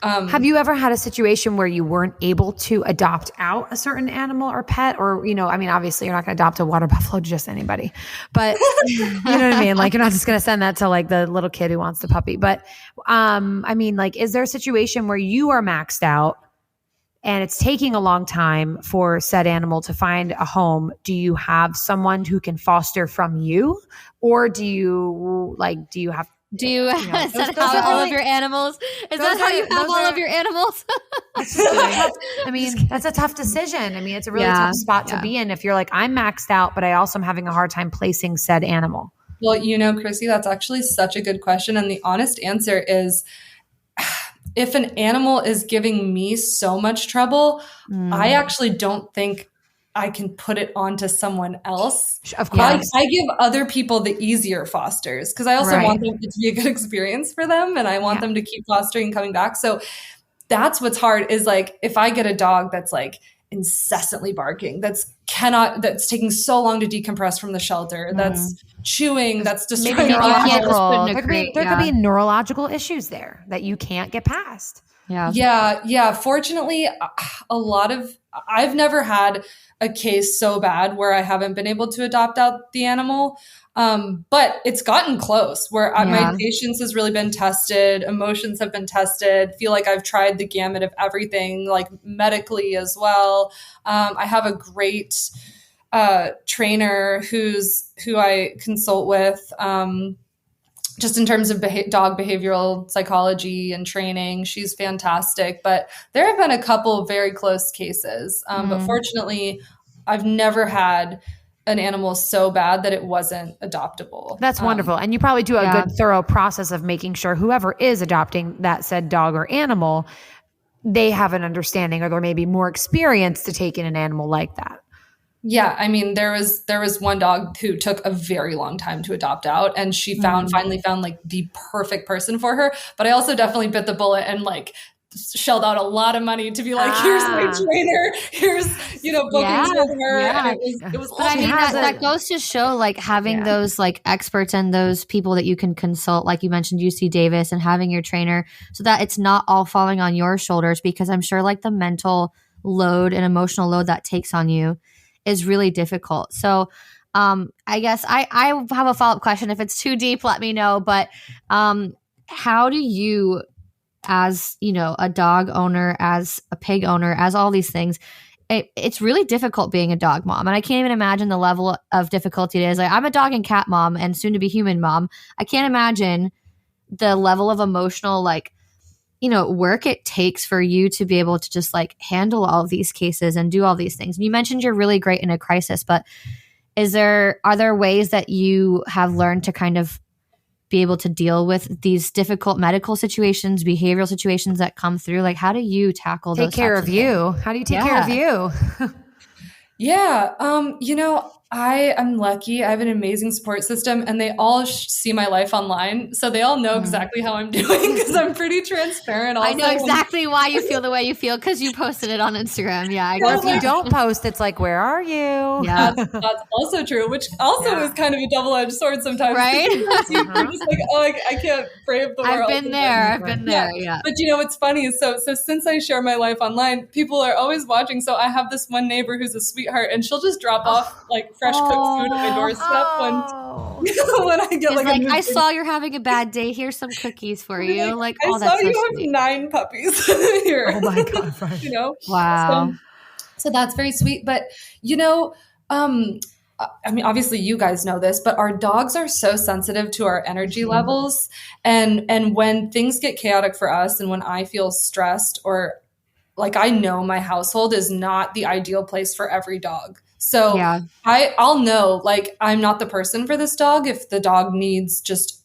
have you ever had a situation where you weren't able to adopt out a certain animal or pet? Or, I mean, obviously you're not going to adopt a water buffalo to just anybody, but you know what I mean? Like, you're not just going to send that to like the little kid who wants the puppy. But I mean, like, is there a situation where you are maxed out and it's taking a long time for said animal to find a home? Do you have someone who can foster from you? Or do you have is that how all of your animals? Is that how you have all of your animals? I mean, that's a tough decision. I mean, it's a really tough spot to be in if you're like, I'm maxed out, but I also am having a hard time placing said animal. Well, Chrissy, that's actually such a good question. And the honest answer is, if an animal is giving me so much trouble, I actually don't think I can put it onto someone else. Of course. I give other people the easier fosters because I also want them to be a good experience for them, and I want them to keep fostering and coming back. So that's what's hard is like if I get a dog that's like incessantly barking, that's taking so long to decompress from the shelter, that's chewing, that's just Maybe there could be neurological issues there that you can't get past. Yeah. Fortunately, I've never had a case so bad where I haven't been able to adopt out the animal. But it's gotten close where my patience has really been tested. Emotions have been tested. Feel like I've tried the gamut of everything, like medically as well. I have a great trainer who I consult with, just in terms of dog behavioral psychology and training. She's fantastic. But there have been a couple of very close cases. But fortunately, I've never had an animal so bad that it wasn't adoptable. That's wonderful. And you probably do a good thorough process of making sure whoever is adopting that said dog or animal, they have an understanding or they're maybe more experienced to take in an animal like that. Yeah, I mean, there was one dog who took a very long time to adopt out, and she finally found like the perfect person for her. But I also definitely bit the bullet and like shelled out a lot of money to be like, here's my trainer, here's bookings with her. And it was but I mean that goes to show like having those like experts and those people that you can consult, like you mentioned UC Davis, and having your trainer so that it's not all falling on your shoulders, because I'm sure like the mental load and emotional load that takes on you is really difficult. So I guess I have a follow-up question. If it's too deep, let me know. But how do you, as a dog owner, as a pig owner, as all these things, it's really difficult being a dog mom. And I can't even imagine the level of difficulty it is. Like, I'm a dog and cat mom and soon to be human mom. I can't imagine the level of emotional work it takes for you to be able to just like handle all of these cases and do all these things. And you mentioned you're really great in a crisis, but are there ways that you have learned to kind of be able to deal with these difficult medical situations, behavioral situations that come through? Like, how do you tackle those? Take care of you. How do you take care of you? Yeah. I am lucky. I have an amazing support system, and they all see my life online. So they all know exactly how I'm doing because I'm pretty transparent. Also. I know exactly why you feel the way you feel because you posted it on Instagram. Yeah. Or if you don't post, it's like, where are you? Yeah. That's also true, which also is kind of a double-edged sword sometimes. Right? You're just like, I can't brave the world. I've been there. Yeah. But what's funny is so since I share my life online, people are always watching. So I have this one neighbor who's a sweetheart, and she'll just drop off like fresh cooked food at my doorstep when I get like I saw you're having a bad day. Here's some cookies for you. Like, I saw you have 9 puppies here. Oh my God. Right. Wow. So that's very sweet. But I mean, obviously you guys know this, but our dogs are so sensitive to our energy levels. And when things get chaotic for us, and when I feel stressed, or like, I know my household is not the ideal place for every dog. So I'll know, like, I'm not the person for this dog if the dog needs just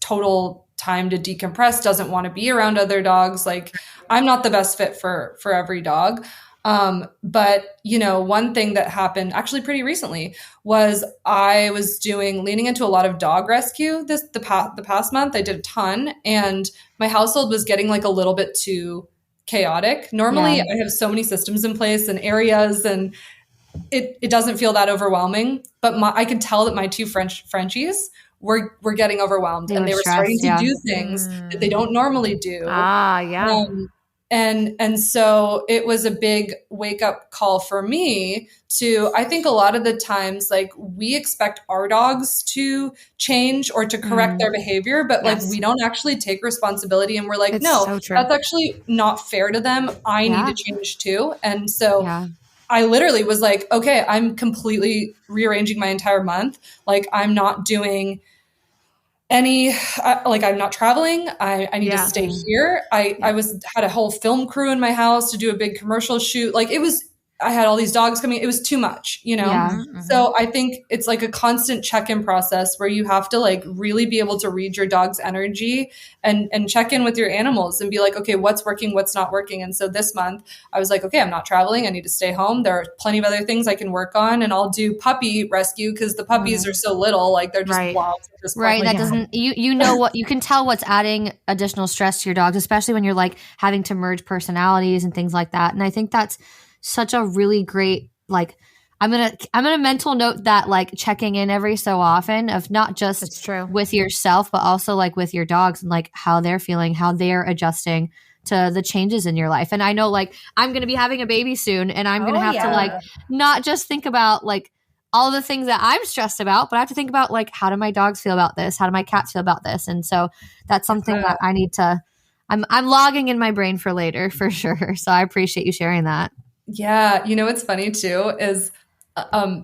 total time to decompress, doesn't want to be around other dogs. Like, I'm not the best fit for every dog. But one thing that happened actually pretty recently was I was leaning into a lot of dog rescue the past month. I did a ton, and my household was getting like a little bit too chaotic. Normally I have so many systems in place and areas, and it doesn't feel that overwhelming, but I could tell that my 2 Frenchies were getting overwhelmed, and they were starting to do things that they don't normally do. And so it was a big wake up call for me I think a lot of the times, like, we expect our dogs to change or to correct their behavior, but like, we don't actually take responsibility, and we're like, no, that's actually not fair to them. I need to change too. And so I literally was like, okay, I'm completely rearranging my entire month. Like, I'm not doing I'm not traveling. I need to stay here. I had a whole film crew in my house to do a big commercial shoot. Like, it was I had all these dogs coming. It was too much, you know? Yeah. Mm-hmm. So I think it's like a constant check-in process where you have to like really be able to read your dog's energy and check in with your animals and be like, okay, what's working, what's not working. And so this month I was like, okay, I'm not traveling. I need to stay home. There are plenty of other things I can work on, and I'll do puppy rescue because the puppies are so little, like they're just blobs at this point. Right. Like, That doesn't, you know what, you can tell what's adding additional stress to your dogs, especially when you're like having to merge personalities and things like that. And I think that's such a really great, like, I'm gonna mental note that, like, checking in every so often of not just It's true. with yourself, but also like with your dogs and like how they're feeling, how they're adjusting to the changes in your life. And I know, like, I'm going to be having a baby soon, and I'm going to have to like not just think about like all the things that I'm stressed about, but I have to think about like, how do my dogs feel about this? How do my cats feel about this? And so that's something that I need to, I'm logging in my brain for later for sure. So I appreciate you sharing that. Yeah, you know what's funny too is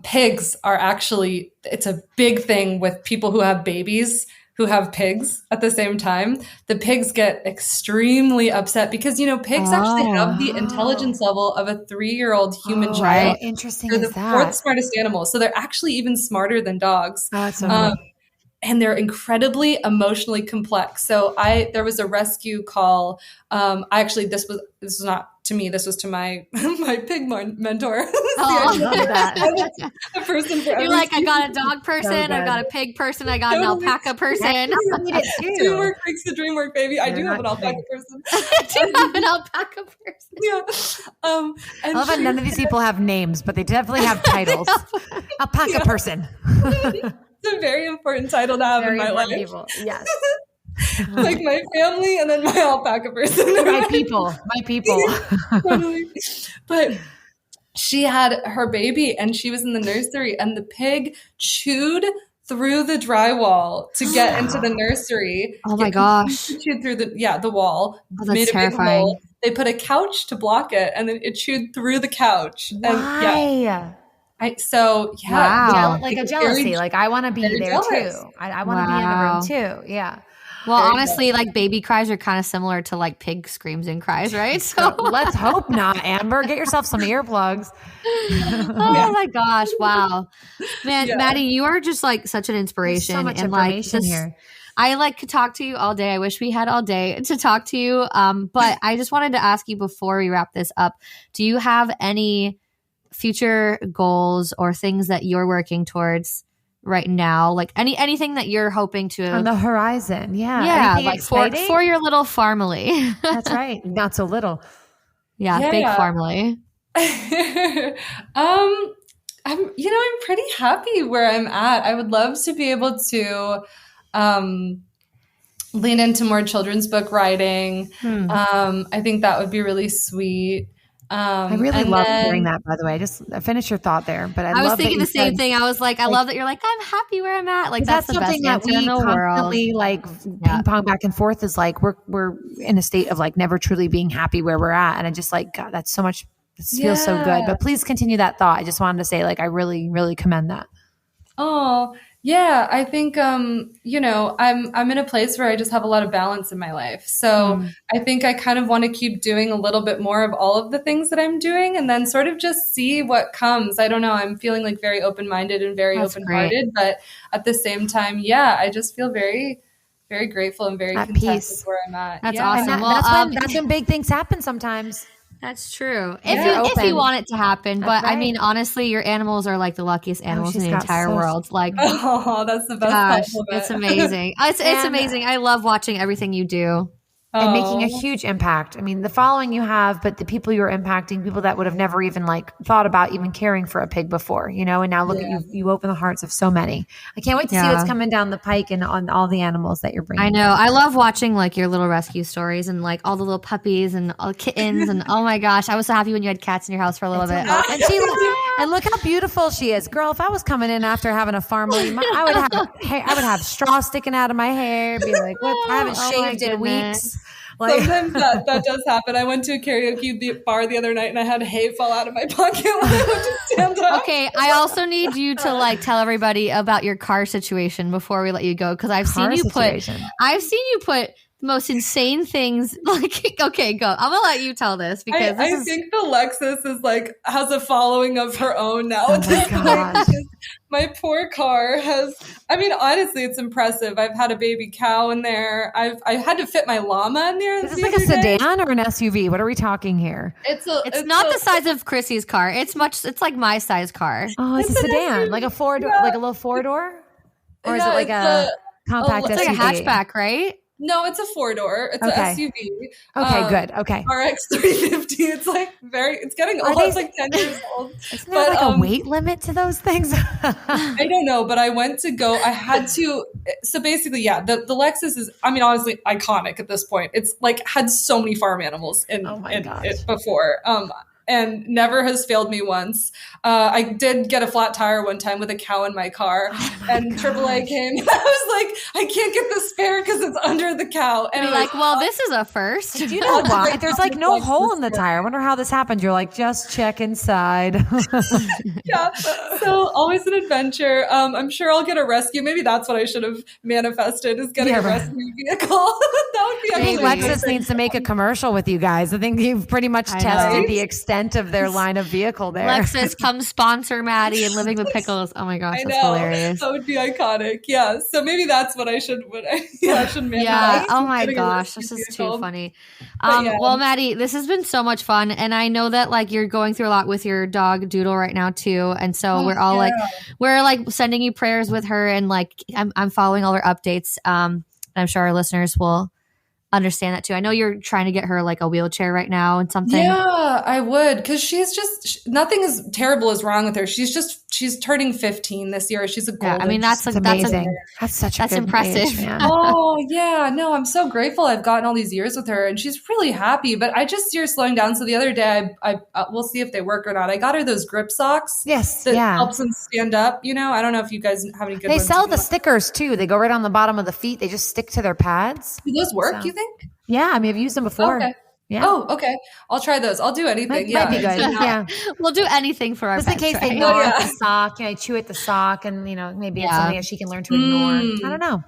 pigs are actually, it's a big thing with people who have babies who have pigs at the same time. The pigs get extremely upset because, you know, pigs actually have the intelligence level of a 3-year-old human child. Right. Interesting. They're the Is that? 4th smartest animal. So they're actually even smarter than dogs. Oh, that's so cool. And they're incredibly emotionally complex. So there was a rescue call. This was not to me. This was to my pig mentor. Oh, I love that. A person for You're like, I got a dog person, I've got a pig person, I got an alpaca person. Teamwork makes the dream work, baby. I do have an alpaca person. I do have an alpaca person. Yeah. I love how none of these people have names, but they definitely have titles. Alpaca person. It's a very important title to have in my life. People. Yes. Like my family and then my alpaca person. My people. Totally. But she had her baby and she was in the nursery, and the pig chewed through the drywall to get into the nursery. Oh my gosh. Chewed through the wall. Oh, that's terrifying. Big hole. They put a couch to block it, and then it chewed through the couch. Why? And Wow. Like a jealousy. Like, I want to be there jealous. too. I want to be in the room too. Yeah. Well, honestly, like, baby cries are kind of similar to like pig screams and cries, right? So Let's hope not, Amber. Get yourself some earplugs. oh my gosh, wow. Man, Maddie, you are just like such an inspiration. There's so much and information like here. I like could talk to you all day. I wish we had all day to talk to you. But I just wanted to ask you before we wrap this up, do you have any future goals or things that you're working towards right now, like anything that you're hoping to On the horizon? Yeah. like Anything for your little family? That's right. Not so little. Big family. I'm pretty happy where I'm at. I would love to be able to lean into more children's book writing. I think that would be really sweet. I really love hearing that, by the way. Just finish your thought there. But I was love thinking that the same thing. I was like, I love that you're like, I'm happy where I'm at. Like, that's the best something that answer we in the world. constantly like ping pong back and forth, is like we're in a state of like never truly being happy where we're at. And I just like, God, that's so much. This feels so good. But please continue that thought. I just wanted to say, like, I really, really commend that. Oh, yeah. I think, I'm in a place where I just have a lot of balance in my life. So I think I kind of want to keep doing a little bit more of all of the things that I'm doing, and then sort of just see what comes. I don't know. I'm feeling like very open-minded and very open-hearted, but at the same time, I just feel very, very grateful and very content with where I'm at. That's awesome. That's when big things happen sometimes. That's true. If you want it to happen. But I mean, honestly, your animals are like the luckiest animals in the entire world. Like, oh, that's the best. Gosh, it's amazing. It's amazing. I love watching everything you do. And making a huge impact. I mean, the following you have, but the people you're impacting, people that would have never even like thought about even caring for a pig before, you know, and now look at you, you open the hearts of so many. I can't wait to see what's coming down the pike and on all the animals that you're bringing. I know. I love watching like your little rescue stories and like all the little puppies and all the kittens. And oh my gosh, I was so happy when you had cats in your house for a little bit. And look how beautiful she is. Girl, if I was coming in after having a family, I would have straw sticking out of my hair, be like, what? I haven't shaved in weeks. Like, sometimes that does happen. I went to a karaoke bar the other night and I had hay fall out of my pocket when I went to stand up. Okay, I also need you to like tell everybody about your car situation before we let you go, because I've seen you put most insane things. Like, okay, go. I'm gonna let you tell this because I think the Lexus is like has a following of her own now. Oh my gosh. My poor car has. I mean, honestly, it's impressive. I've had a baby cow in there. I had to fit my llama in there. Is this like a sedan or an SUV? What are we talking here? It's not the size of Chrissy's car. It's like my size car. Oh, it's a sedan, like a like a little 4-door, or is it like a compact SUV? It's like a hatchback, right? No, it's a 4-door. It's an SUV. Okay, good. Okay. RX 350. It's like it's getting old. It's like 10 years old. Isn't there like a weight limit to those things? I don't know, but I had to. So basically, yeah, the Lexus is, I mean, honestly, iconic at this point. It's like had so many farm animals in it before. And never has failed me once. I did get a flat tire one time with a cow in my car, and AAA came. I was like, I can't get the spare because it's under the cow. And you're like, well, this is a first. Do you know why? There's like no hole in the tire. I wonder how this happened. You're like, just check inside. Yeah. So always an adventure. I'm sure I'll get a rescue. Maybe that's what I should have manifested, is getting a rescue vehicle. That would be. I think Lexus needs to make a commercial with you guys. I think you've pretty much tested the extent of their line of vehicle there. Lexus, come sponsor Maddie and Living with Pickles. Oh my gosh, that's hilarious. That would be iconic. Yeah. So maybe that's what I should manifest. Yeah. Oh my gosh, this is too funny. Well, Maddie, this has been so much fun, and I know that like you're going through a lot with your dog Doodle right now too, and so we're all like sending you prayers with her, and like I'm following all her updates. I'm sure our listeners will understand that too. I know you're trying to get her like a wheelchair right now and something. Yeah, I would, because she's just nothing as terrible is wrong with her. She's turning 15 this year. She's a golden. Yeah, I mean that's amazing. That's impressive. Age, oh yeah, no, I'm so grateful. I've gotten all these years with her, and she's really happy. But I just see her slowing down. So the other day, I we'll see if they work or not. I got her those grip socks. Yes, that helps them stand up. You know, I don't know if you guys have any good. They sell the stickers too. They go right on the bottom of the feet. They just stick to their pads. Do those work? You think? Yeah, I mean, I've used them before. Okay. Yeah. Oh, okay. I'll try those. I'll do anything. Might be good. Yeah. We'll do anything for our just in pets, case right? they gnaw at the sock. You know, chew at the sock, and maybe it's something that she can learn to ignore. I don't know.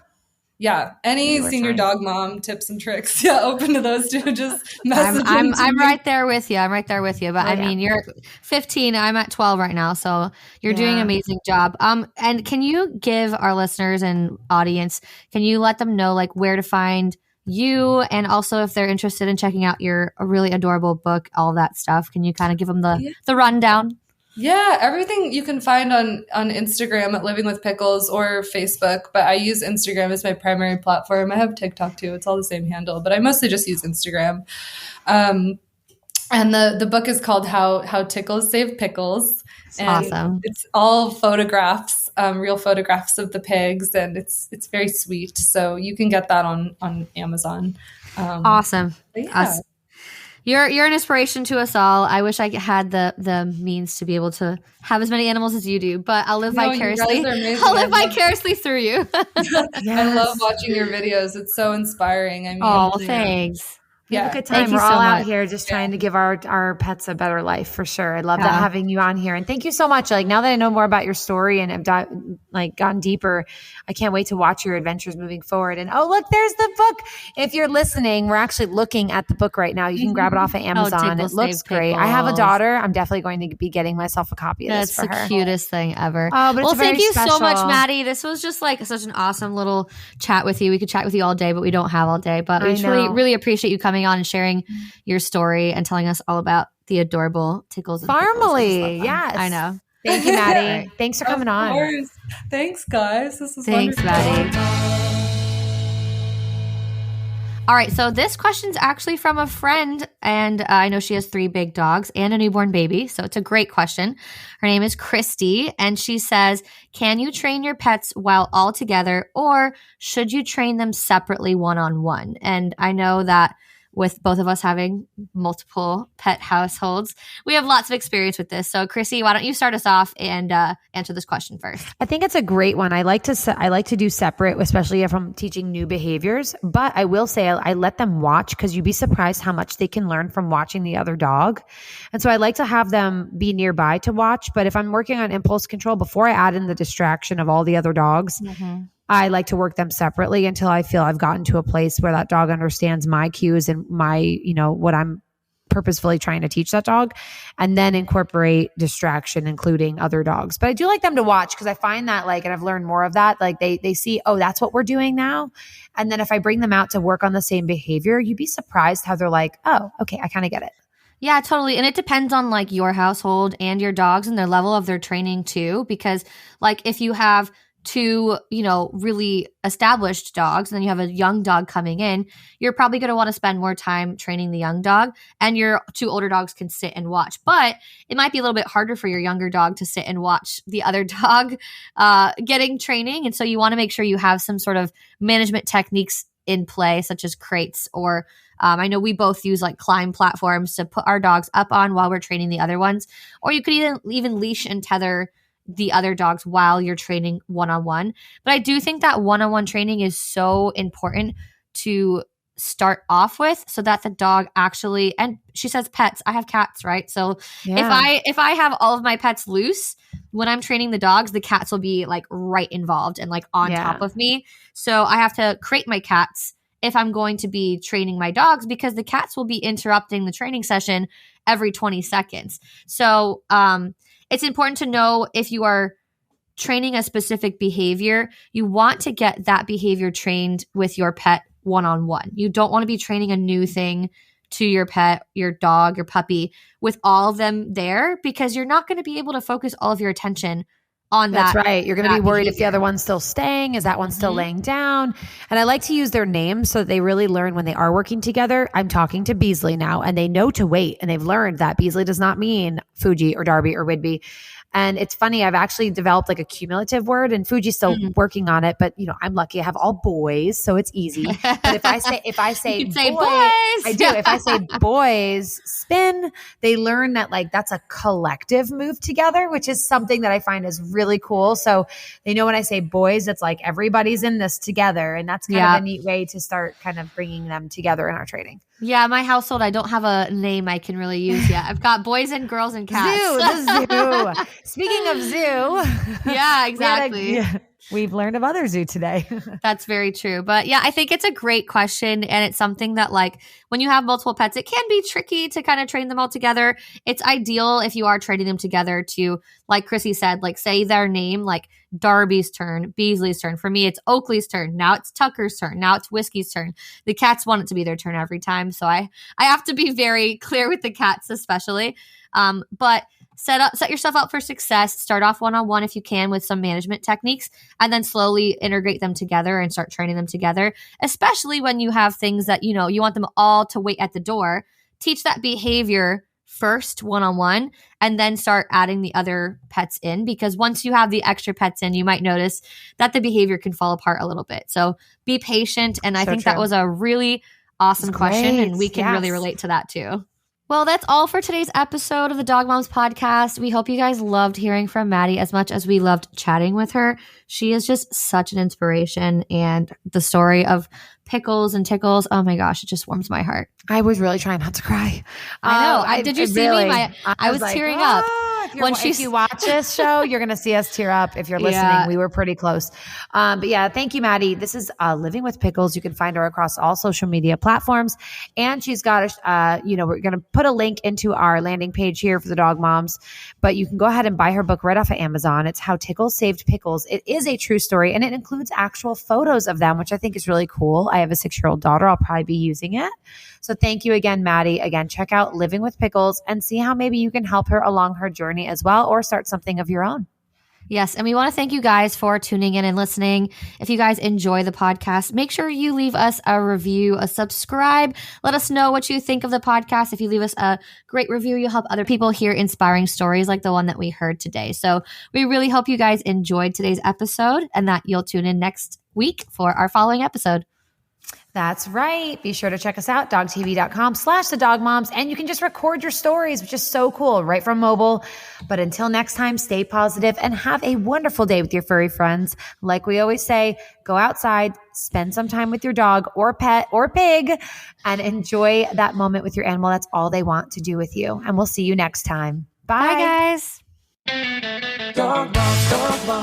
Yeah, any senior dog mom tips and tricks. Yeah, open to those two. Just message. I'm right there with you. But I mean, you're 15. I'm at 12 right now, so you're doing an amazing job. And can you give our listeners and audience? Can you let them know like where to find you, and also if they're interested in checking out your really adorable book, all that stuff? Can you kind of give them the rundown? Yeah, everything you can find on Instagram at Living with Pickles or Facebook, but I use Instagram as my primary platform. I have TikTok too. It's all the same handle, but I mostly just use Instagram. And the book is called How Tickles Save Pickles. And awesome. It's all photographs, real photographs of the pigs, and it's very sweet. So you can get that on Amazon. Awesome. Yeah. You're an inspiration to us all. I wish I had the means to be able to have as many animals as you do, but I'll live vicariously. I'll live vicariously through you. Yes. I love watching your videos. It's so inspiring. I mean, thanks. Yeah, a good time. We're all out here just trying to give our pets a better life for sure. I love that having you on here, and thank you so much. Like now that I know more about your story and have gone deeper, I can't wait to watch your adventures moving forward. And oh, look, there's the book. If you're listening, we're actually looking at the book right now. You can grab it off of Amazon. It looks great. I have a daughter. I'm definitely going to be getting myself a copy of this for her. That's the cutest thing ever. Oh, but thank you so much, Maddie. This was just like such an awesome little chat with you. We could chat with you all day, but we don't have all day. But we really appreciate you coming on and sharing your story and telling us all about the adorable Tickles and Farmily. Yes. I know. Thank you, Maddie. Thanks for coming on. Of course. Thanks, guys. This was wonderful. Maddie. All right, so this question's actually from a friend, and I know she has 3 big dogs and a newborn baby, so it's a great question. Her name is Christy, and she says, can you train your pets while all together, or should you train them separately one-on-one? And I know that with both of us having multiple pet households, we have lots of experience with this. So, Chrissy, why don't you start us off and answer this question first? I think it's a great one. I like to do separate, especially if I'm teaching new behaviors. But I will say I let them watch, because you'd be surprised how much they can learn from watching the other dog. And so I like to have them be nearby to watch. But if I'm working on impulse control, before I add in the distraction of all the other dogs, I like to work them separately until I feel I've gotten to a place where that dog understands my cues and my, what I'm purposefully trying to teach that dog, and then incorporate distraction, including other dogs. But I do like them to watch because I find that and I've learned more of that. Like they see, oh, that's what we're doing now. And then if I bring them out to work on the same behavior, you'd be surprised how they're like, oh, okay, I kind of get it. Yeah, totally. And it depends on your household and your dogs and their level of their training too. Because if you have two, really established dogs, and then you have a young dog coming in, you're probably going to want to spend more time training the young dog, and your two older dogs can sit and watch. But it might be a little bit harder for your younger dog to sit and watch the other dog getting training. And so you want to make sure you have some sort of management techniques in play, such as crates, or I know we both use climb platforms to put our dogs up on while we're training the other ones. Or you could even leash and tether the other dogs while you're training one-on-one. But I do think that one-on-one training is so important to start off with, so that the dog actually, and she says pets, I have cats, right? So if I have all of my pets loose, when I'm training the dogs, the cats will be right involved and on top of me. So I have to crate my cats if I'm going to be training my dogs, because the cats will be interrupting the training session every 20 seconds. So it's important to know, if you are training a specific behavior, you want to get that behavior trained with your pet one-on-one. You don't want to be training a new thing to your pet, your dog, your puppy, with all of them there, because you're not going to be able to focus all of your attention on that. That's right. You're going to be worried behavior. If the other one's still staying, is that one still laying down? And I like to use their names so that they really learn when they are working together. I'm talking to Beasley now, and they know to wait, and they've learned that Beasley does not mean Fuji or Darby or Whidbey. And it's funny, I've actually developed a cumulative word, and Fuji's still working on it, but I'm lucky I have all boys, so it's easy. But if I say you boys, say boys, I do. If I say boys spin, they learn that that's a collective move together, which is something that I find is really cool. So they know when I say boys, it's everybody's in this together, and that's kind of a neat way to start kind of bringing them together in our training. Yeah, my household, I don't have a name I can really use yet. I've got boys and girls and cats. The zoo. Speaking of zoo. Yeah, exactly. We've learned of other zoo today. That's very true. But yeah, I think it's a great question. And it's something that when you have multiple pets, it can be tricky to kind of train them all together. It's ideal if you are training them together to, like Chrissy said, say their name, Darby's turn, Beasley's turn. For me, it's Oakley's turn. Now it's Tucker's turn. Now it's Whiskey's turn. The cats want it to be their turn every time. So I have to be very clear with the cats, especially. But set yourself up for success. Start off one-on-one if you can with some management techniques, and then slowly integrate them together and start training them together, especially when you have things that, you want them all to wait at the door. Teach that behavior first one-on-one, and then start adding the other pets in, because once you have the extra pets in, you might notice that the behavior can fall apart a little bit. So be patient. And I think that was a really awesome question, and we can really relate to that too. Well, that's all for today's episode of the Dog Moms podcast. We hope you guys loved hearing from Maddie as much as we loved chatting with her. She is just such an inspiration, and the story of Pickles and Tickles, oh my gosh, it just warms my heart. I was really trying not to cry. I know. Did you see me? I was tearing up. If you watch this show, you're going to see us tear up. If you're listening, we were pretty close. But yeah, thank you, Maddie. This is Living with Pickles. You can find her across all social media platforms. And she's got, we're going to put a link into our landing page here for the Dog Moms. But you can go ahead and buy her book right off of Amazon. It's How Tickles Saved Pickles. It is a true story, and it includes actual photos of them, which I think is really cool. I have a 6-year-old daughter. I'll probably be using it. So thank you again, Maddie. Again, check out Living with Pickles and see how maybe you can help her along her journey as well, or start something of your own. Yes, and we want to thank you guys for tuning in and listening. If you guys enjoy the podcast, make sure you leave us a review, a subscribe. Let us know what you think of the podcast. If you leave us a great review, you'll help other people hear inspiring stories like the one that we heard today. So we really hope you guys enjoyed today's episode, and that you'll tune in next week for our following episode. That's right. Be sure to check us out, dogtv.com/thedogmoms. And you can just record your stories, which is so cool, right from mobile. But until next time, stay positive and have a wonderful day with your furry friends. Like we always say, go outside, spend some time with your dog or pet or pig, and enjoy that moment with your animal. That's all they want to do with you. And we'll see you next time. Bye, guys. Dog moms, dog moms.